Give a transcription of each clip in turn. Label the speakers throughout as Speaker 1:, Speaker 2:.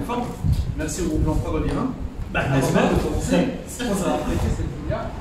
Speaker 1: forme. Merci au groupe L'Empereur de Lirin. N'est-ce pas de commencer. Je pense avoir prêté cette vidéo-là.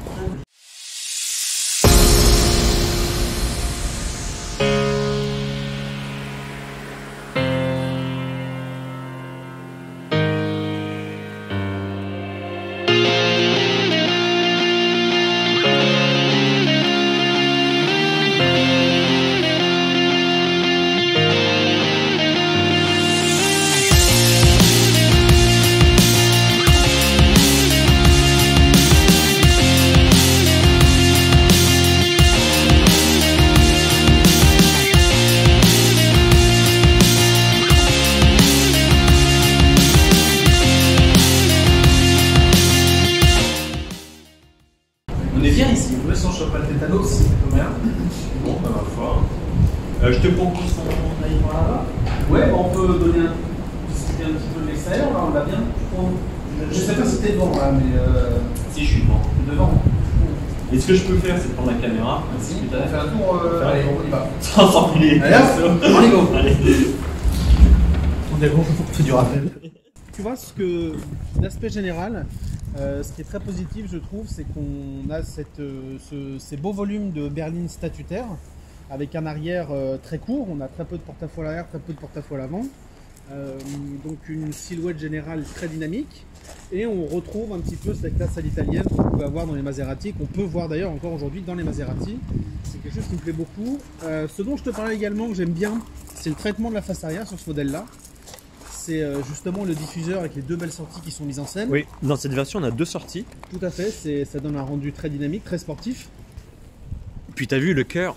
Speaker 1: On est bien ici, on si on chope pas le tétanos, c'est plutôt bien.
Speaker 2: Bon, ça va fort. Je te propose qu'on aille par là-bas.
Speaker 1: Ouais, on peut donner discuter un petit peu de l'extérieur, là, on va bien. Je sais pas si t'es devant là, mais
Speaker 2: Si je suis devant.
Speaker 1: devant.
Speaker 2: Et ce que je peux faire, c'est prendre la caméra.
Speaker 1: Vas-y, on fait un tour, allez, on y va.
Speaker 2: Sans s'enfiler.
Speaker 1: Allez, hop, on y go.
Speaker 2: Allez.
Speaker 1: On est bon, on fait du rappel.
Speaker 3: Tu vois, l'aspect général, ce qui est très positif, je trouve, c'est qu'on a ces beaux volumes de berlines statutaires avec un arrière très court. On a très peu de porte-à-faux à l'arrière, très peu de porte-à-faux à l'avant. Donc une silhouette générale très dynamique. Et on retrouve un petit peu cette classe à l'italienne qu'on peut avoir dans les Maserati, qu'on peut voir d'ailleurs encore aujourd'hui dans les Maserati. C'est quelque chose qui me plaît beaucoup. Ce dont je te parlais également, que j'aime bien, c'est le traitement de la face arrière sur ce modèle-là. C'est justement le diffuseur avec les deux belles sorties qui sont mises en scène.
Speaker 2: Oui, dans cette version, on a deux sorties.
Speaker 3: Tout à fait, ça donne un rendu très dynamique, très sportif.
Speaker 2: Puis t'as vu le cœur.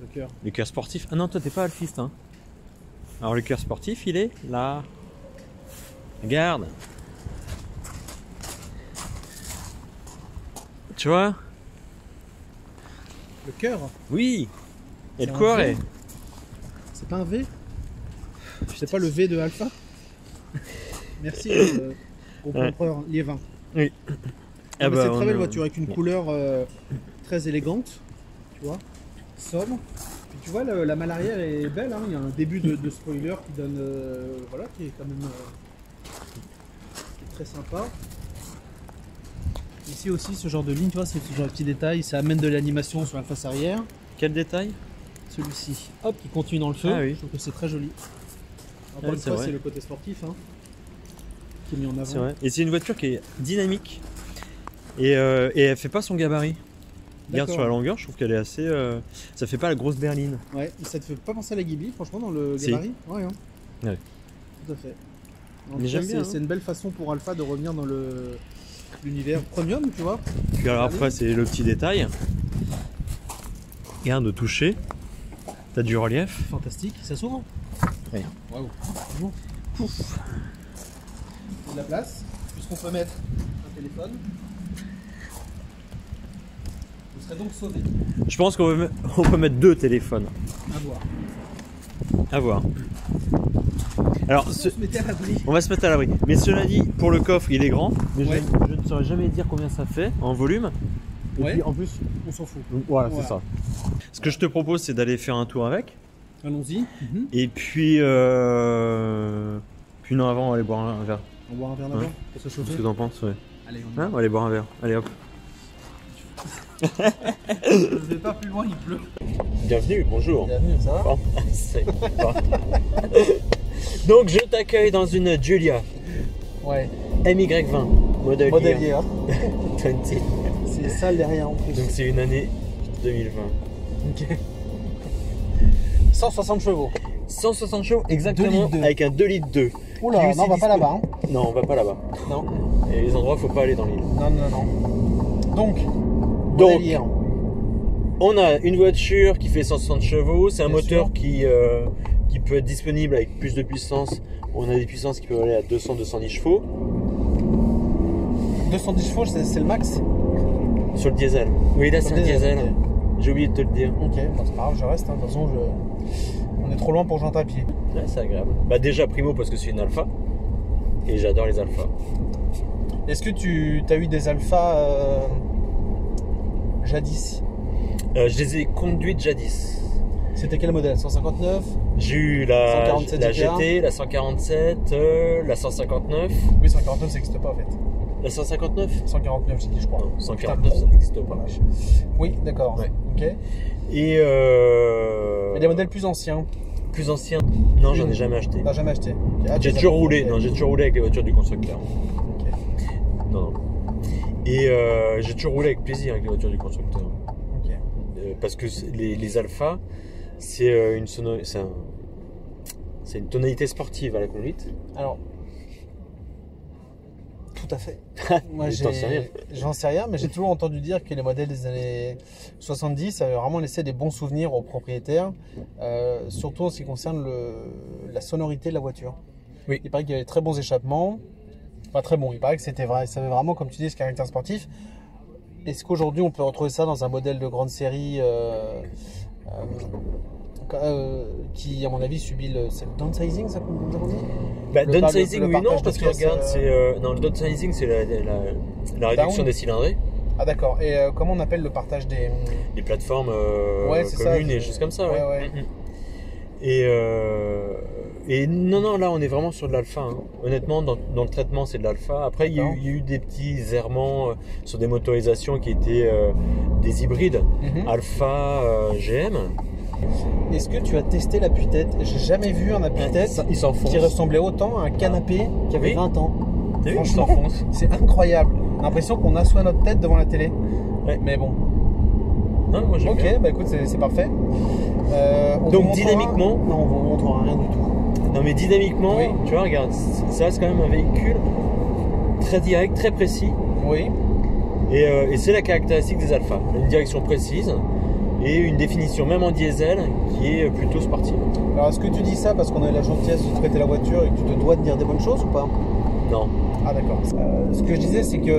Speaker 3: Le cœur.
Speaker 2: Le cœur sportif. Ah non, toi t'es pas alphiste, hein. Alors le cœur sportif, il est là. Regarde. Tu vois?
Speaker 3: Le cœur.
Speaker 2: Oui. Et le
Speaker 3: C'est un
Speaker 2: corps
Speaker 3: V.
Speaker 2: est.
Speaker 3: C'est pas un V? C'est pas le V de Alpha? Merci au empereur Liévin.
Speaker 2: Oui.
Speaker 3: C'est une très belle voiture avec une couleur très élégante, tu vois, sobre. Puis tu vois, la malle arrière est belle, hein. Il y a un début de spoiler qui donne, voilà, qui est quand même qui est très sympa. Ici aussi, ce genre de ligne, tu vois, c'est ce genre de petits détails, ça amène de l'animation sur la face arrière.
Speaker 2: Quel détail?
Speaker 3: Celui-ci, hop, qui continue dans le feu.
Speaker 2: Ah oui.
Speaker 3: Je trouve que c'est très joli. Encore
Speaker 2: Ouais,
Speaker 3: une
Speaker 2: c'est
Speaker 3: fois,
Speaker 2: vrai.
Speaker 3: c'est le côté sportif hein, qui est mis en avant.
Speaker 2: C'est vrai. Et c'est une voiture qui est dynamique. Et elle fait pas son gabarit. Regarde
Speaker 3: D'accord.
Speaker 2: sur la longueur, je trouve qu'elle est assez. Ça fait pas la grosse berline.
Speaker 3: Ouais, ça te fait pas penser à la Ghibli, franchement, dans le
Speaker 2: Si.
Speaker 3: gabarit? Ouais, hein.
Speaker 2: Ouais.
Speaker 3: Tout à fait. En
Speaker 2: Mais
Speaker 3: tout cas,
Speaker 2: j'aime bien,
Speaker 3: c'est une belle façon pour Alpha de revenir dans l'univers premium, tu vois.
Speaker 2: Puis alors après, c'est le petit détail. Regarde, de toucher. T'as du relief.
Speaker 3: Fantastique, ça s'ouvre.
Speaker 2: Rien.
Speaker 3: Waouh. Bon. Pouf. Il y a de la place, puisqu'on peut mettre un téléphone. Vous serez donc sauvé.
Speaker 2: Je pense qu'on peut mettre deux téléphones.
Speaker 3: À voir.
Speaker 2: À voir. Alors,
Speaker 3: On se mettait à l'abri.
Speaker 2: on va se mettre à l'abri. Mais cela dit, pour le coffre, il est grand. Mais
Speaker 3: Ouais.
Speaker 2: je ne saurais jamais dire combien ça fait en volume. Et
Speaker 3: Ouais.
Speaker 2: puis en plus,
Speaker 3: On s'en fout.
Speaker 2: voilà,
Speaker 3: Voilà.
Speaker 2: c'est ça. Ce que je te propose, c'est d'aller faire un tour avec.
Speaker 3: Allons-y.
Speaker 2: Et puis, puis non, avant, on va aller boire un verre.
Speaker 3: On boit un verre d'abord
Speaker 2: Ouais.
Speaker 3: pour se
Speaker 2: Qu'est-ce
Speaker 3: chauffer.
Speaker 2: que t'en penses? Ouais.
Speaker 3: Allez, on y
Speaker 2: Hein,
Speaker 3: va.
Speaker 2: on va aller boire un verre. Allez hop.
Speaker 3: Je vais pas plus loin, il pleut.
Speaker 2: Bienvenue, bonjour.
Speaker 3: Bienvenue, ça va?
Speaker 2: Bon, c'est bon. Donc je t'accueille dans une Giulia
Speaker 3: Ouais.
Speaker 2: MY20 modèle
Speaker 3: Modèlier, hein.
Speaker 2: 20.
Speaker 3: C'est sale derrière en plus.
Speaker 2: Donc c'est une année 2020.
Speaker 3: Ok. 160 chevaux.
Speaker 2: 160 chevaux
Speaker 3: 2
Speaker 2: exactement
Speaker 3: litres 2.
Speaker 2: avec un 2 litres 2.
Speaker 3: Oula,
Speaker 2: Qui est aussi
Speaker 3: non, on va pas
Speaker 2: dispo-
Speaker 3: là-bas. Hein.
Speaker 2: Non, on va pas là-bas.
Speaker 3: Non.
Speaker 2: Et les endroits, faut pas aller dans l'île.
Speaker 3: Non, non, non. Donc,
Speaker 2: Donc,
Speaker 3: modèlier.
Speaker 2: on a une voiture qui fait 160 chevaux. C'est un
Speaker 3: Bien
Speaker 2: moteur
Speaker 3: sûr.
Speaker 2: qui peut être disponible avec plus de puissance. On a des puissances qui peuvent aller à 200-210 chevaux.
Speaker 3: 210 chevaux, c'est le max.
Speaker 2: Sur le diesel. Oui, là c'est un diesel.
Speaker 3: Ok,
Speaker 2: J'ai oublié de te le dire.
Speaker 3: bon, c'est pas grave, je reste. Hein. De toute façon, on est trop loin pour que j'entre à pied.
Speaker 2: Ouais, c'est agréable. Bah déjà primo parce que c'est une alpha. Et j'adore les alphas.
Speaker 3: Est-ce que tu as eu des alphas jadis?
Speaker 2: Je les ai conduites jadis.
Speaker 3: C'était quel modèle? 159?
Speaker 2: J'ai eu la
Speaker 3: 147
Speaker 2: GT, la 147, la 159.
Speaker 3: Oui, 149 ça n'existe pas en fait.
Speaker 2: La 159
Speaker 3: 149 j'ai dit je crois.
Speaker 2: Non, 149 ça n'existe pas.
Speaker 3: Oui, d'accord.
Speaker 2: Ouais.
Speaker 3: Ok.
Speaker 2: Et
Speaker 3: Mais des modèles plus anciens.
Speaker 2: plus ancien, non, j'en ai jamais acheté.
Speaker 3: T'as jamais acheté? Okay. Ah,
Speaker 2: J'ai toujours roulé, non, j'ai toujours roulé avec les voitures du constructeur.
Speaker 3: Ok.
Speaker 2: Non, non. Et j'ai toujours roulé avec plaisir avec les voitures du constructeur.
Speaker 3: Ok.
Speaker 2: Parce que les Alpha, c'est une tonalité sportive à la conduite.
Speaker 3: Alors, tout à fait. Moi,
Speaker 2: T'en sais rien.
Speaker 3: j'en sais rien, mais j'ai toujours entendu dire que les modèles des années 70 avaient vraiment laissé des bons souvenirs aux propriétaires, surtout en ce qui concerne la sonorité de la voiture.
Speaker 2: Oui.
Speaker 3: Il paraît qu'il y avait très bons échappements, pas très bons. Il paraît que c'était vrai, ça avait vraiment, comme tu dis, ce caractère sportif. Est-ce qu'aujourd'hui on peut retrouver ça dans un modèle de grande série qui, à mon avis, subit c'est le downsizing, ça qu'on dit?
Speaker 2: Bah,
Speaker 3: Le
Speaker 2: downsizing, oui, non,
Speaker 3: partage
Speaker 2: parce
Speaker 3: de
Speaker 2: que
Speaker 3: pièces,
Speaker 2: regarde, non, le downsizing, c'est la réduction
Speaker 3: Down.
Speaker 2: des cylindrées,
Speaker 3: Ah d'accord. Et comment on appelle le partage des...
Speaker 2: les plateformes
Speaker 3: Ouais, c'est
Speaker 2: communes
Speaker 3: ça,
Speaker 2: et choses comme ça.
Speaker 3: ouais,
Speaker 2: Ouais.
Speaker 3: ouais.
Speaker 2: Et non, non, là, on est vraiment sur de l'alpha. Hein. Honnêtement, dans le traitement, c'est de l'alpha. Après, il y a eu des petits errements sur des motorisations qui étaient des hybrides, alpha GM.
Speaker 3: Est-ce que tu as testé l'appui-tête? J'ai jamais vu un appui-tête
Speaker 2: Il s'enfonce.
Speaker 3: qui ressemblait autant à un canapé qui avait
Speaker 2: Oui.
Speaker 3: 20 ans.
Speaker 2: T'as vu, il
Speaker 3: Franchement,
Speaker 2: s'enfonce.
Speaker 3: c'est incroyable. On a l'impression qu'on assoit notre tête devant la télé.
Speaker 2: Ouais.
Speaker 3: Mais bon.
Speaker 2: Non, moi, j'aime bien.
Speaker 3: Ok, bah écoute, c'est parfait. On
Speaker 2: Donc,
Speaker 3: vous montrera-
Speaker 2: dynamiquement-
Speaker 3: Non, on vous montrera rien du tout.
Speaker 2: Non, mais dynamiquement,
Speaker 3: Oui.
Speaker 2: tu vois, regarde, ça reste quand même un véhicule très direct, très précis.
Speaker 3: Oui.
Speaker 2: Et c'est la caractéristique des Alpha. Une direction précise et une définition, même en diesel, qui est plutôt sportive.
Speaker 3: Alors, est-ce que tu dis ça parce qu'on a eu la gentillesse de te prêter la voiture et que tu te dois de dire des bonnes choses ou pas?
Speaker 2: Non.
Speaker 3: Ah d'accord. Ce que je disais, c'est que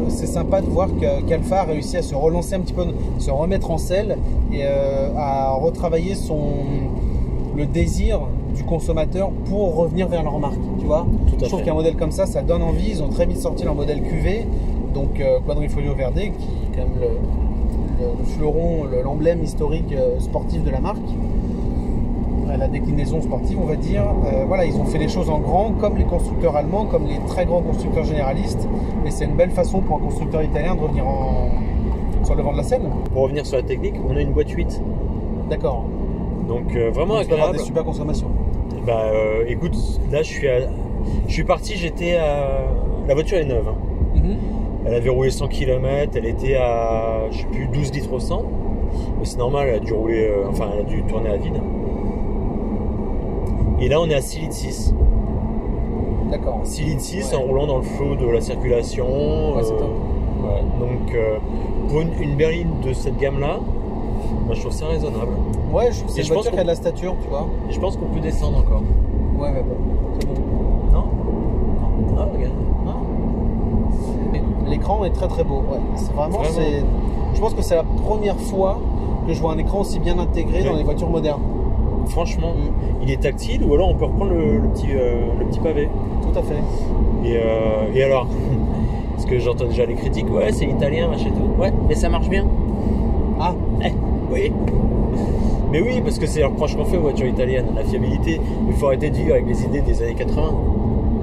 Speaker 3: c'est sympa de voir qu'Alpha a réussi à se relancer un petit peu, se remettre en selle et à retravailler le désir du consommateur pour revenir vers leur marque. Tu vois,
Speaker 2: Tout à
Speaker 3: je trouve
Speaker 2: fait.
Speaker 3: qu'un modèle comme ça donne envie. Ils ont très vite sorti leur modèle QV, donc Quadrifoglio Verde, qui est quand même le fleuron, l'emblème historique sportif de la marque. La déclinaison sportive, on va dire. Voilà, ils ont fait les choses en grand, comme les constructeurs allemands, comme les très grands constructeurs généralistes. Et c'est une belle façon pour un constructeur italien de revenir sur le devant de la scène.
Speaker 2: Pour revenir sur la technique, on a une boîte 8.
Speaker 3: D'accord.
Speaker 2: Donc vraiment
Speaker 3: Donc, tu vas avoir
Speaker 2: agréable.
Speaker 3: des super consommations.
Speaker 2: Bah écoute, là je suis parti, la voiture est neuve. Hein. Elle avait roulé 100 km, elle était à, je sais plus, 12 litres au 100. Mais c'est normal, elle a dû rouler, elle a dû tourner à vide. Et là on est à 6 litres 6.
Speaker 3: D'accord.
Speaker 2: 6 litres 6
Speaker 3: Ouais.
Speaker 2: en roulant dans le flot de la circulation.
Speaker 3: Ouais, c'est top.
Speaker 2: Ouais, donc pour une berline de cette gamme-là, moi, je trouve ça raisonnable.
Speaker 3: Ouais,
Speaker 2: Et
Speaker 3: c'est une
Speaker 2: je pense
Speaker 3: voiture qui a de la stature, tu vois.
Speaker 2: Et je pense qu'on peut descendre encore.
Speaker 3: Ouais, mais bon, c'est bon.
Speaker 2: Non? Ah, regarde.
Speaker 3: L'écran est très très beau. Ouais. C'est vraiment. Je pense que c'est la première fois que je vois un écran aussi bien intégré dans les voitures modernes.
Speaker 2: Franchement, il est tactile ou alors on peut reprendre le petit pavé.
Speaker 3: Tout à fait.
Speaker 2: Et alors, parce que j'entends déjà les critiques, ouais, c'est italien, machin et tout. Ouais, mais ça marche bien.
Speaker 3: Ah,
Speaker 2: Oui. Mais oui, parce que c'est le reproche qu'on fait aux voitures italiennes, la fiabilité. Il faut arrêter de vivre avec les idées des années 80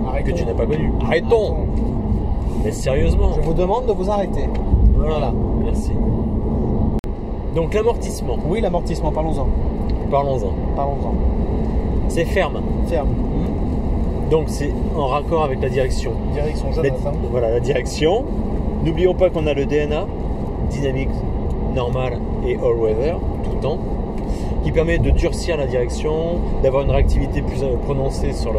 Speaker 3: arrêtons.
Speaker 2: que tu n'as pas connues. Arrêtons. Mais sérieusement.
Speaker 3: Je vous demande de vous arrêter.
Speaker 2: Voilà. Merci. Donc l'amortissement,
Speaker 3: Oui, l'amortissement, parlons-en.
Speaker 2: parlons-en.
Speaker 3: Parlons-en.
Speaker 2: C'est ferme.
Speaker 3: Ferme.
Speaker 2: Donc c'est en raccord avec la direction.
Speaker 3: Direction Jonathan.
Speaker 2: Voilà la direction. N'oublions pas qu'on a le DNA, dynamique, normal et all-weather, tout le temps, qui permet de durcir la direction, d'avoir une réactivité plus prononcée sur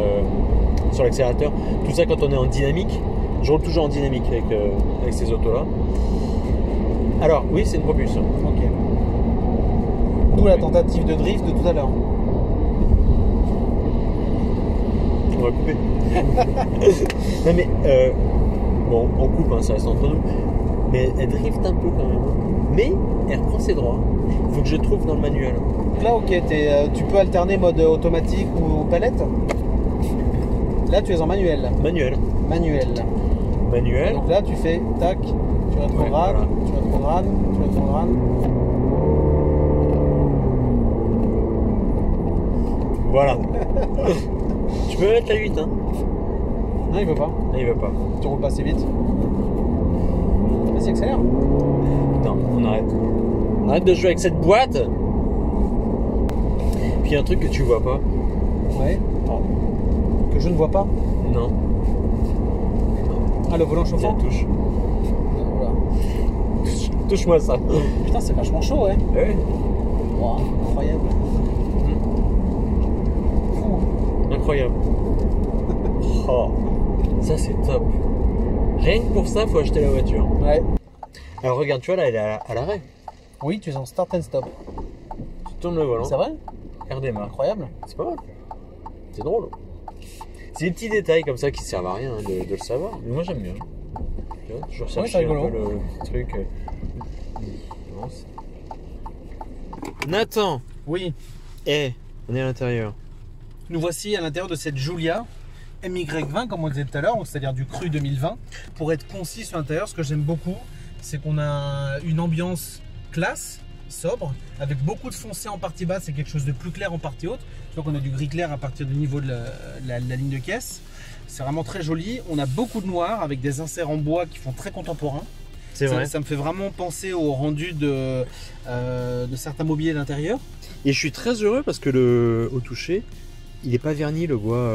Speaker 2: l'accélérateur. Tout ça quand on est en dynamique. Je roule toujours en dynamique avec ces autos-là. Alors, oui, c'est une propulsion.
Speaker 3: Ok. D'où la tentative de drift de tout à l'heure.
Speaker 2: On va couper. Non mais, bon, on coupe, hein, ça reste entre nous. Mais elle drift un peu quand même. Mais elle reprend ses droits. Il faut que je trouve dans le manuel.
Speaker 3: Donc là, ok, tu peux alterner mode automatique ou palette. Là, tu es en manuel.
Speaker 2: Manuel.
Speaker 3: Manuel.
Speaker 2: Manuel.
Speaker 3: Donc là, tu fais tac, tu rétrogrades,
Speaker 2: voilà.
Speaker 3: tu rétrogrades, tu rétrogrades.
Speaker 2: Voilà. Tu peux mettre la 8, hein.
Speaker 3: Non, il veut pas.
Speaker 2: Là, il va pas.
Speaker 3: Tu roules pas assez vite. Vas-y, accélère.
Speaker 2: Non, on arrête. On arrête de jouer avec cette boîte. Puis il y a un truc que tu vois pas.
Speaker 3: Ouais. Que je ne vois pas.
Speaker 2: Non.
Speaker 3: Ah, le volant
Speaker 2: Tiens,
Speaker 3: chauffant.
Speaker 2: touche.
Speaker 3: Voilà.
Speaker 2: Touche-moi ça.
Speaker 3: Putain, c'est vachement chaud, ouais.
Speaker 2: Ouais.
Speaker 3: Wow, incroyable. Fou.
Speaker 2: Incroyable. Oh, ça c'est top. Rien que pour ça, faut acheter la voiture.
Speaker 3: Ouais.
Speaker 2: Alors regarde, tu vois là, elle est à l'arrêt.
Speaker 3: Oui, tu es en start and stop.
Speaker 2: Tu tournes le volant.
Speaker 3: C'est vrai?
Speaker 2: Elle redémarre.
Speaker 3: Incroyable.
Speaker 2: C'est pas mal. C'est drôle. C'est des petits détails comme ça qui servent à rien hein, de le savoir. Mais moi j'aime bien. Tu vois, je recherche
Speaker 3: c'est
Speaker 2: un
Speaker 3: rigolo.
Speaker 2: peu le petit truc. Nathan,
Speaker 3: Oui.
Speaker 2: on est à l'intérieur.
Speaker 3: Nous voici à l'intérieur de cette Giulia MY20, comme on disait tout à l'heure, c'est-à-dire du cru 2020. Pour être concis sur l'intérieur, ce que j'aime beaucoup, c'est qu'on a une ambiance classe, sobre, avec beaucoup de foncé en partie basse et quelque chose de plus clair en partie haute. Tu vois qu'on a du gris clair à partir du niveau de la ligne de caisse. C'est vraiment très joli. On a beaucoup de noir avec des inserts en bois qui font très contemporain.
Speaker 2: C'est vrai.
Speaker 3: Ça me fait vraiment penser au rendu de certains mobiliers d'intérieur.
Speaker 2: Et je suis très heureux parce que au toucher, il est pas verni le bois.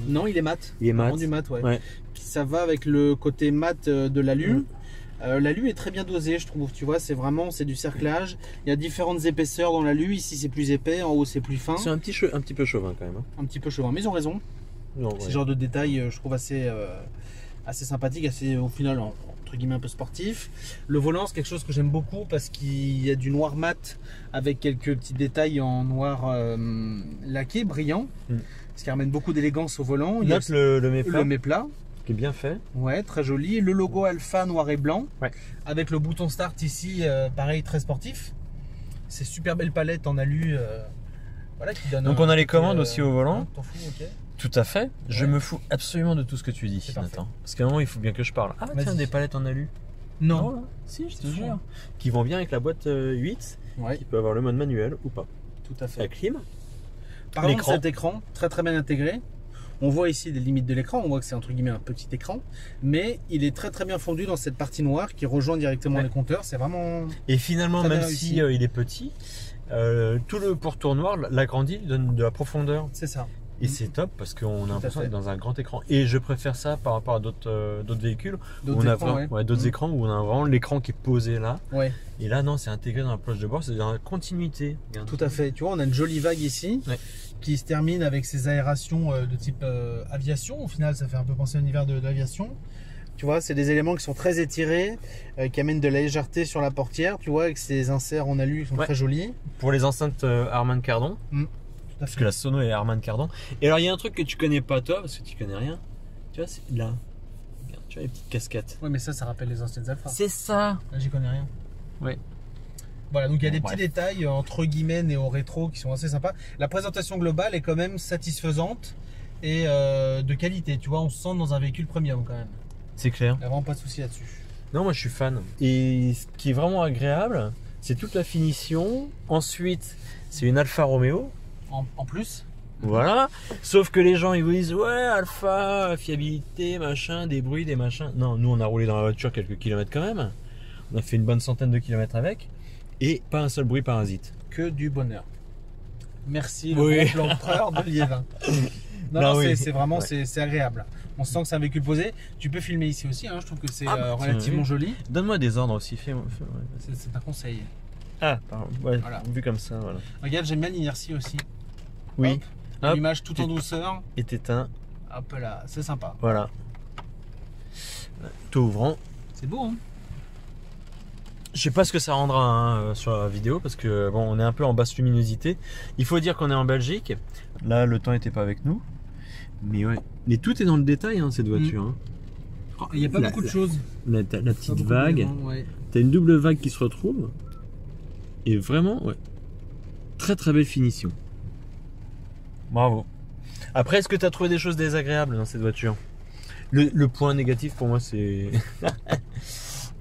Speaker 3: Non, il est mat.
Speaker 2: Il est mat.
Speaker 3: Rendu mat, ouais.
Speaker 2: Ouais.
Speaker 3: Puis ça va avec le côté mat de l'alu. L'alu est très bien dosé, je trouve. Tu vois, c'est du cerclage. Il y a différentes épaisseurs dans l'alu. Ici, c'est plus épais. En haut, c'est plus fin.
Speaker 2: C'est un petit peu chauvin quand même. Hein.
Speaker 3: Un petit peu chauvin. Mais ils ont raison.
Speaker 2: Non,
Speaker 3: C'est
Speaker 2: ouais.
Speaker 3: le genre de détail, je trouve assez sympathique, assez au final entre guillemets un peu sportif. Le volant, c'est quelque chose que j'aime beaucoup parce qu'il y a du noir mat avec quelques petits détails en noir laqué, brillant. Ce qui ramène beaucoup d'élégance au volant. Il y a
Speaker 2: Note le méplat,
Speaker 3: le méplat.
Speaker 2: qui est bien fait.
Speaker 3: Ouais, très joli. Le logo Alpha noir et blanc.
Speaker 2: Ouais.
Speaker 3: Avec le bouton start ici, pareil, très sportif. C'est super belle palette en alu. Voilà, qui donne
Speaker 2: Donc on a les commandes aussi au volant.
Speaker 3: T'en fous, ok.
Speaker 2: Tout à fait. Je
Speaker 3: Ouais.
Speaker 2: me fous absolument de tout ce que tu dis,
Speaker 3: C'est parfait.
Speaker 2: Nathan. Parce qu'à un moment, il faut bien que je parle. Ah,
Speaker 3: Vas-y.
Speaker 2: tiens, des palettes en alu.
Speaker 3: Non.
Speaker 2: là. Si, je te
Speaker 3: C'est fou,
Speaker 2: jure.
Speaker 3: hein.
Speaker 2: Qui vont bien avec la boîte 8,
Speaker 3: Ouais,
Speaker 2: qui peut avoir le mode manuel ou pas.
Speaker 3: tout à fait.
Speaker 2: La clim.
Speaker 3: Par contre,
Speaker 2: l'écran.
Speaker 3: cet écran, très très bien intégré. On voit ici les limites de l'écran, on voit que c'est entre guillemets un petit écran, mais il est très très bien fondu dans cette partie noire qui rejoint directement
Speaker 2: Ouais.
Speaker 3: les compteurs. C'est vraiment
Speaker 2: Et finalement,
Speaker 3: Très
Speaker 2: même
Speaker 3: bien
Speaker 2: si
Speaker 3: réussi.
Speaker 2: il est petit, tout le pourtour noir l'agrandit, lui donne de la profondeur.
Speaker 3: c'est ça.
Speaker 2: Et c'est top parce qu'on a l'impression
Speaker 3: fait.
Speaker 2: d'être dans un grand écran. Et je préfère ça par rapport à d'autres véhicules. Où
Speaker 3: D'autres
Speaker 2: on a
Speaker 3: écrans,
Speaker 2: vraiment-
Speaker 3: ouais.
Speaker 2: d'autres écrans où on a vraiment l'écran qui est posé là.
Speaker 3: Ouais,
Speaker 2: Et là, non, c'est intégré dans la poche de bord, c'est dans la continuité. Regarde.
Speaker 3: tout à fait. Tu vois, on a une jolie vague ici
Speaker 2: Ouais.
Speaker 3: qui se termine avec ces aérations de type aviation. Au final, ça fait un peu penser à l'univers de l'aviation. Tu vois, c'est des éléments qui sont très étirés, qui amènent de la légèreté sur la portière. Tu vois, avec ces inserts en alu qui sont
Speaker 2: Ouais.
Speaker 3: très jolis.
Speaker 2: Pour les enceintes Harman Kardon,
Speaker 3: Tout à
Speaker 2: parce
Speaker 3: fait.
Speaker 2: que la sono est Harman Kardon. Et alors, il y a un truc que tu connais pas toi, parce que tu connais rien. Tu vois, c'est là. Regarde, tu vois les petites casquettes.
Speaker 3: Ouais, mais ça rappelle les anciennes Alpha.
Speaker 2: C'est ça.
Speaker 3: Là, j'y connais rien.
Speaker 2: Ouais.
Speaker 3: Voilà, donc il y a des
Speaker 2: Bon,
Speaker 3: petits
Speaker 2: bref.
Speaker 3: détails entre guillemets néo-rétro qui sont assez sympas. La présentation globale est quand même satisfaisante et de qualité. Tu vois, on se sent dans un véhicule premium quand même.
Speaker 2: C'est clair.
Speaker 3: Il n'y a vraiment pas de souci là-dessus.
Speaker 2: Non, moi je suis fan. Et ce qui est vraiment agréable, c'est toute la finition. Ensuite, c'est une Alfa Romeo.
Speaker 3: En plus,
Speaker 2: Voilà. Sauf que les gens ils vous disent ouais, Alfa, fiabilité, machin, des bruits, des machins. Non, nous on a roulé dans la voiture quelques kilomètres quand même. On a fait une bonne centaine de kilomètres avec. Et pas un seul bruit parasite.
Speaker 3: que du bonheur. Merci le
Speaker 2: Oui.
Speaker 3: bon l'empereur de Liévin. Non,
Speaker 2: Non,
Speaker 3: non,
Speaker 2: oui.
Speaker 3: c'est vraiment
Speaker 2: Ouais.
Speaker 3: c'est agréable. On sent que c'est un véhicule posé. Tu peux filmer ici aussi, hein, je trouve que c'est
Speaker 2: Ah, bah,
Speaker 3: relativement
Speaker 2: oui.
Speaker 3: joli.
Speaker 2: Donne-moi des ordres aussi. Fais-moi.
Speaker 3: C'est un conseil.
Speaker 2: Ah, pardon. Ouais,
Speaker 3: Voilà.
Speaker 2: vu comme ça, voilà.
Speaker 3: Regarde, j'aime bien l'inertie aussi.
Speaker 2: Oui.
Speaker 3: Hop.
Speaker 2: Hop.
Speaker 3: L'image tout en
Speaker 2: Tu-
Speaker 3: douceur.
Speaker 2: Et t'éteins.
Speaker 3: Hop là, c'est sympa.
Speaker 2: Voilà. Tout ouvrant.
Speaker 3: C'est beau, hein?
Speaker 2: Je sais pas ce que ça rendra hein, sur la vidéo parce que bon, on est un peu en basse luminosité. Il faut dire qu'on est en Belgique. Là, le temps était pas avec nous. Mais ouais. Mais tout est dans le détail, hein, cette voiture. hein.
Speaker 3: Oh, il n'y a pas beaucoup de choses.
Speaker 2: La
Speaker 3: Pas
Speaker 2: petite
Speaker 3: beaucoup
Speaker 2: vague.
Speaker 3: d'éléments, ouais.
Speaker 2: T'as une double vague qui se retrouve. Et vraiment, ouais. Très très belle finition. Bravo. Après, est-ce que tu as trouvé des choses désagréables dans cette voiture? Le point négatif pour moi, c'est.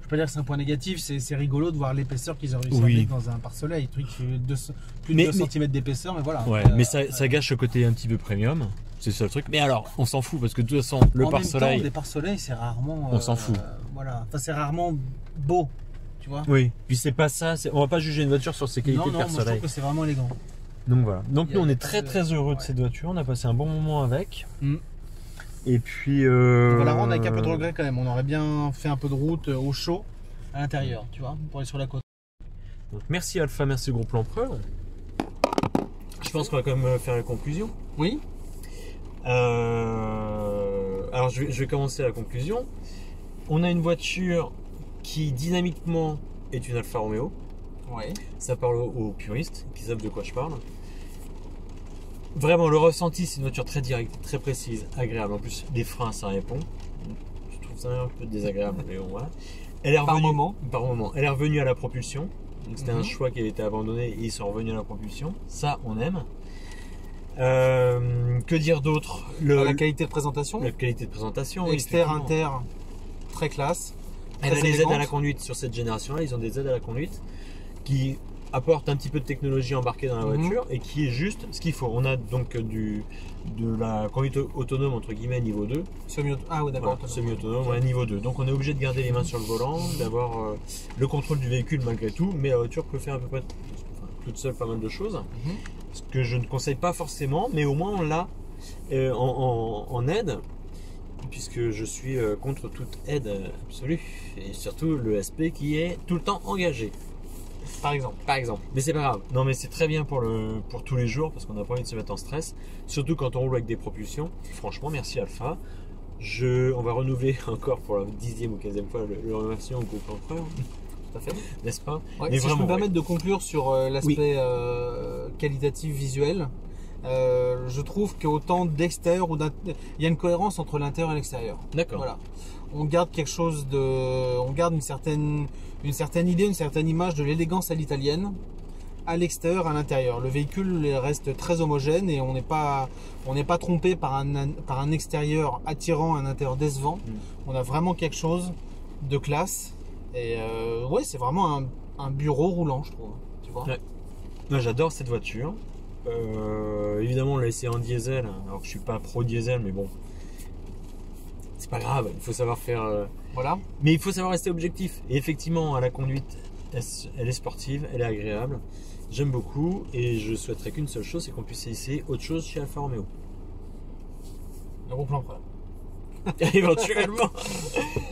Speaker 3: peux pas dire que c'est un point négatif, c'est rigolo de voir l'épaisseur qu'ils ont réussi à
Speaker 2: Oui.
Speaker 3: mettre dans un pare-soleil. Truc qui fait plus de 2 cm d'épaisseur, mais voilà.
Speaker 2: Ouais, mais ça gâche le côté un petit peu premium. C'est ça le truc. Mais alors, on s'en fout parce que de toute façon, le
Speaker 3: en
Speaker 2: pare-soleil.
Speaker 3: même temps, les pare-soleil, c'est rarement.
Speaker 2: On s'en fout.
Speaker 3: Voilà. Enfin, c'est rarement beau, tu vois.
Speaker 2: Oui, puis c'est pas ça. On va pas juger une voiture sur ses qualités
Speaker 3: Non,
Speaker 2: de
Speaker 3: moi je trouve
Speaker 2: pare-soleil.
Speaker 3: que c'est vraiment élégant.
Speaker 2: Donc voilà. Donc nous, on est
Speaker 3: pas
Speaker 2: très
Speaker 3: de-
Speaker 2: très heureux de
Speaker 3: ouais.
Speaker 2: cette voiture. On a passé un bon moment avec.
Speaker 3: Mm.
Speaker 2: Et puis.
Speaker 3: On va la rendre avec un peu de regret quand même. On aurait bien fait un peu de route au chaud à l'intérieur, tu vois, pour aller sur la côte.
Speaker 2: Donc merci Alpha, merci Groupe L'Empereur. Je pense qu'on va quand même faire la conclusion.
Speaker 3: Oui.
Speaker 2: Alors je vais commencer la conclusion. On a une voiture qui dynamiquement est une Alfa Romeo.
Speaker 3: Ouais.
Speaker 2: Ça parle aux puristes qui savent de quoi je parle. Vraiment, le ressenti, c'est une voiture très directe, très précise, agréable. En plus, les freins, ça répond. Je trouve ça un peu désagréable, mais bon, voilà. Elle est
Speaker 3: Par
Speaker 2: revenue,
Speaker 3: moment.
Speaker 2: Par moment. Elle est revenue à la propulsion. Donc, c'était
Speaker 3: Mhm.
Speaker 2: un choix qui avait été abandonné et ils sont revenus à la propulsion. Ça, on aime. Que dire d'autre?
Speaker 3: La qualité de présentation,
Speaker 2: La qualité de présentation.
Speaker 3: exter,
Speaker 2: effectivement.
Speaker 3: inter, très classe.
Speaker 2: Elle a
Speaker 3: très
Speaker 2: des aides à
Speaker 3: élégante.
Speaker 2: la conduite sur cette génération-là. Ils ont des aides à la conduite qui apportent un petit peu de technologie embarquée dans la
Speaker 3: Mhm.
Speaker 2: voiture et qui est juste ce qu'il faut. On a donc de la conduite autonome entre guillemets niveau 2,
Speaker 3: Ah ouais, d'accord.
Speaker 2: voilà, semi-autonome, ouais, niveau 2. Donc on est obligé de garder les mains sur le volant, d'avoir le contrôle du véhicule malgré tout, mais la voiture peut faire à peu près toute seule pas mal de choses.
Speaker 3: Mhm.
Speaker 2: Ce que je ne conseille pas forcément, mais au moins on l'a en aide, puisque je suis contre toute aide absolue, et surtout le SP qui est tout le temps engagé.
Speaker 3: Par exemple.
Speaker 2: Par exemple. Mais c'est pas grave. Non, mais c'est très bien pour tous les jours parce qu'on n'a pas envie de se mettre en stress. Surtout quand on roule avec des propulsions. Franchement, merci Alpha. On va renouveler encore pour la 10e ou 15e fois le remerciement au groupe Empereur.
Speaker 3: Tout à fait.
Speaker 2: N'est-ce pas?
Speaker 3: Ouais,
Speaker 2: Mais
Speaker 3: si je peux me
Speaker 2: vraiment,
Speaker 3: permettre de conclure sur l'aspect qualitatif visuel, je trouve qu'autant d'extérieur il y a une cohérence entre l'intérieur et l'extérieur.
Speaker 2: D'accord.
Speaker 3: Voilà. On garde quelque chose on garde une certaine idée, une certaine image de l'élégance à l'italienne à l'extérieur, à l'intérieur. Le véhicule reste très homogène et on n'est pas trompé par un extérieur attirant, un intérieur décevant. On a vraiment quelque chose de classe et ouais, c'est vraiment un bureau roulant, je trouve. Tu vois.
Speaker 2: Ouais. Moi, j'adore cette voiture. Évidemment, on l'a essayé en diesel. Alors que je suis pas pro diesel, mais bon, c'est pas grave. Il faut savoir faire.
Speaker 3: Voilà.
Speaker 2: Mais il faut savoir rester objectif. Et effectivement, à la conduite, elle est sportive, elle est agréable. J'aime beaucoup et je souhaiterais qu'une seule chose, c'est qu'on puisse essayer autre chose chez Alfa Romeo.
Speaker 3: Le gros plan prêt.
Speaker 2: Éventuellement.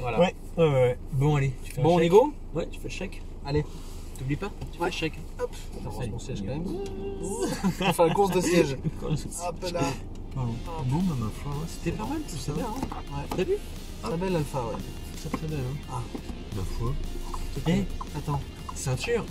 Speaker 3: Voilà.
Speaker 2: Ouais. Bon, allez. Tu fais un
Speaker 3: Bon, on
Speaker 2: chèque.
Speaker 3: est go.
Speaker 2: Ouais, tu fais le chèque.
Speaker 3: Allez.
Speaker 2: T'oublies pas. Tu fais le chèque.
Speaker 3: Hop. On range mon siège quand même. On va faire la course de siège. Hop là.
Speaker 2: Bon, bah, ma foi, c'était pas mal tout ça.
Speaker 3: C'est bien, hein. Ouais.
Speaker 2: T'as vu?
Speaker 3: Très belle Alpha, ouais.
Speaker 2: C'est très belle. Hein.
Speaker 3: Ah.
Speaker 2: Ma foi.
Speaker 3: Eh, attends.
Speaker 2: Ceinture.